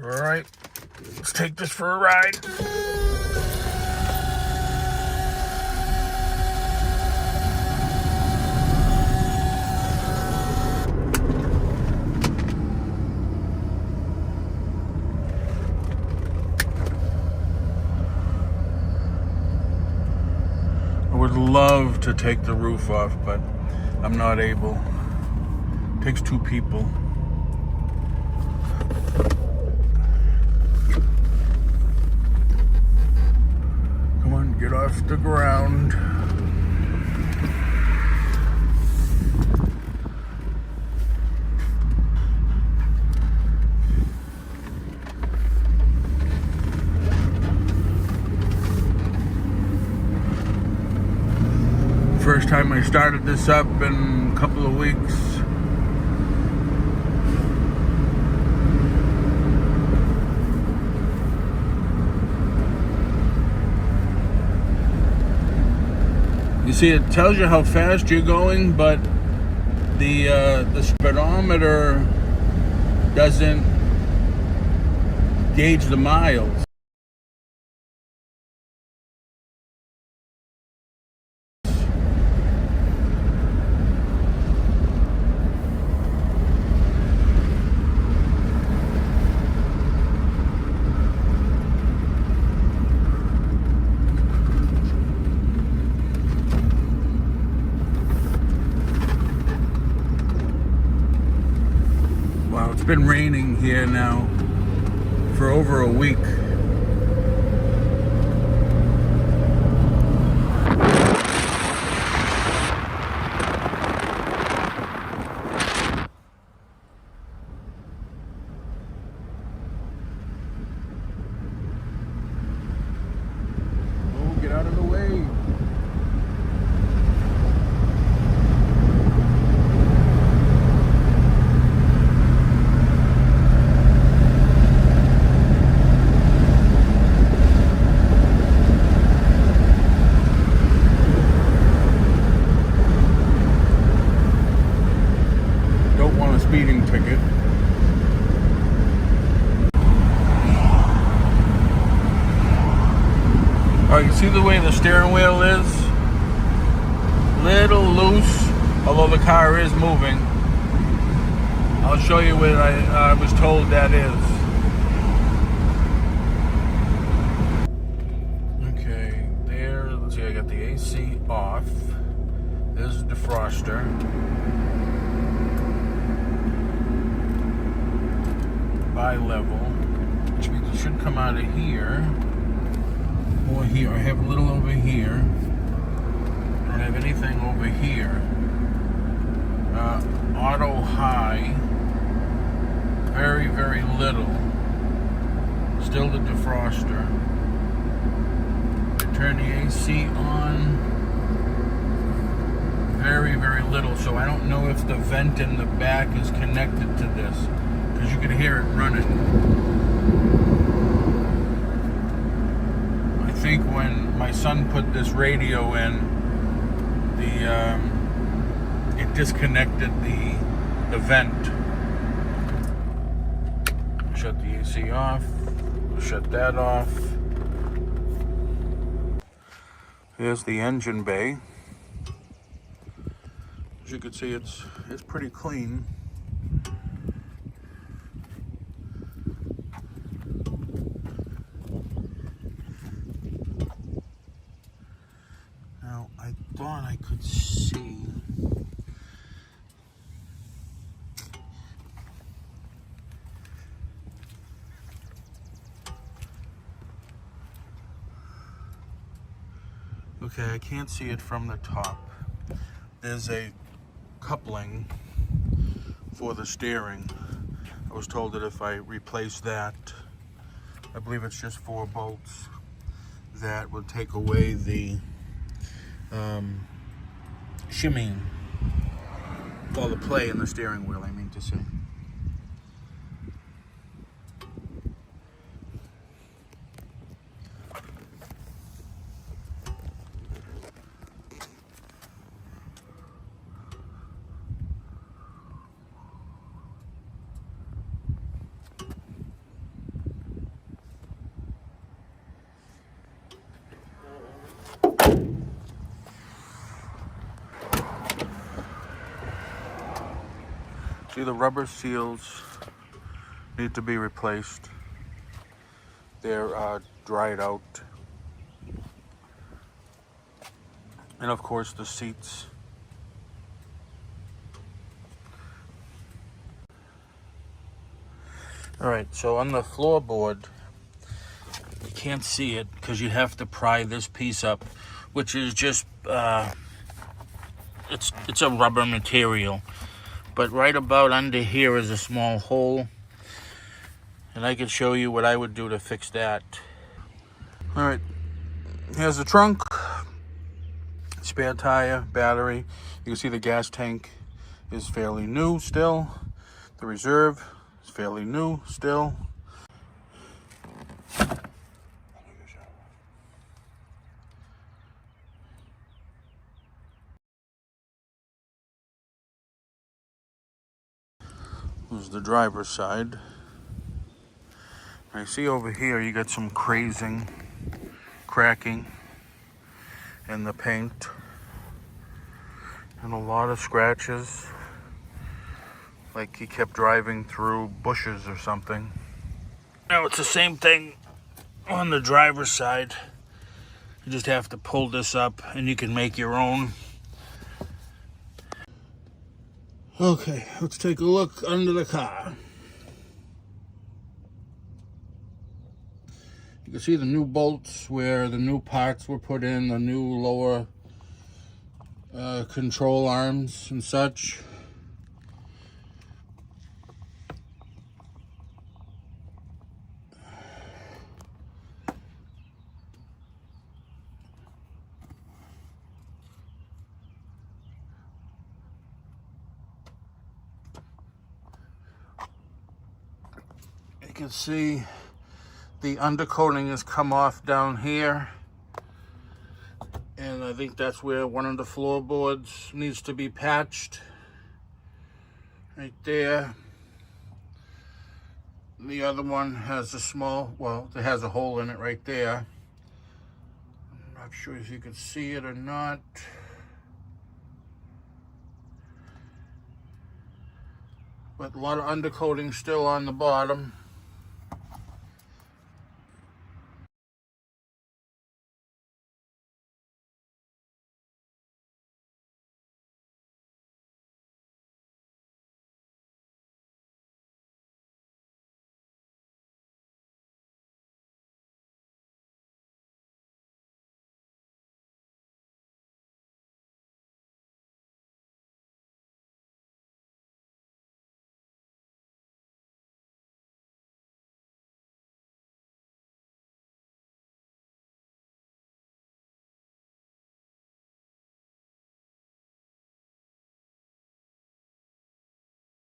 All right, let's take this for a ride. I would love to take the roof off, but I'm not able. It takes two people. Come on, get off the ground. First time I started this up in a couple of weeks. You see, it tells you how fast you're going, but the speedometer doesn't gauge the miles. Wow, it's been raining here now for over a week. Oh, get out of the way. Speeding ticket. Oh, you see the way the steering wheel is? Little loose, although the car is moving. I'll show you what I was told that is. Okay, there, let's see, I got the AC off. There's the defroster. Bi-level, which means it should come out of here or here. I have a little over here. I don't have anything over here. Auto high, very, very little. Still the defroster. I turn the AC on, very, very little. So I don't know if the vent in the back is connected to this, because you can hear it running. I think when my son put this radio in, it disconnected the vent. Shut the AC off. Shut that off. Here's the engine bay. As you can see, it's pretty clean. Now, I thought I could see. Okay, I can't see it from the top. There's a coupling for the steering. I was told that if I replace that, I believe it's just 4 bolts, that would take away the shimmying, or the play in the steering wheel, I mean to say. See, the rubber seals need to be replaced. They're dried out. And of course the seats. Alright, so on the floorboard, you can't see it because you have to pry this piece up, which is just, it's a rubber material. But right about under here is a small hole, and I can show you what I would do to fix that. Alright, here's the trunk, spare tire, battery. You can see the gas tank is fairly new still. The reserve is fairly new still. This is the driver's side. I see over here you got some cracking in the paint and a lot of scratches, like he kept driving through bushes or something. Now it's the same thing on the driver's side. You just have to pull this up and you can make your own. Okay, let's take a look under the car. You can see the new bolts where the new parts were put in, the new lower control arms and such. You can see the undercoating has come off down here, and I think that's where one of the floorboards needs to be patched, right there. The other one has a small, well, it has a hole in it right there. I'm not sure if you can see it or not. But a lot of undercoating still on the bottom.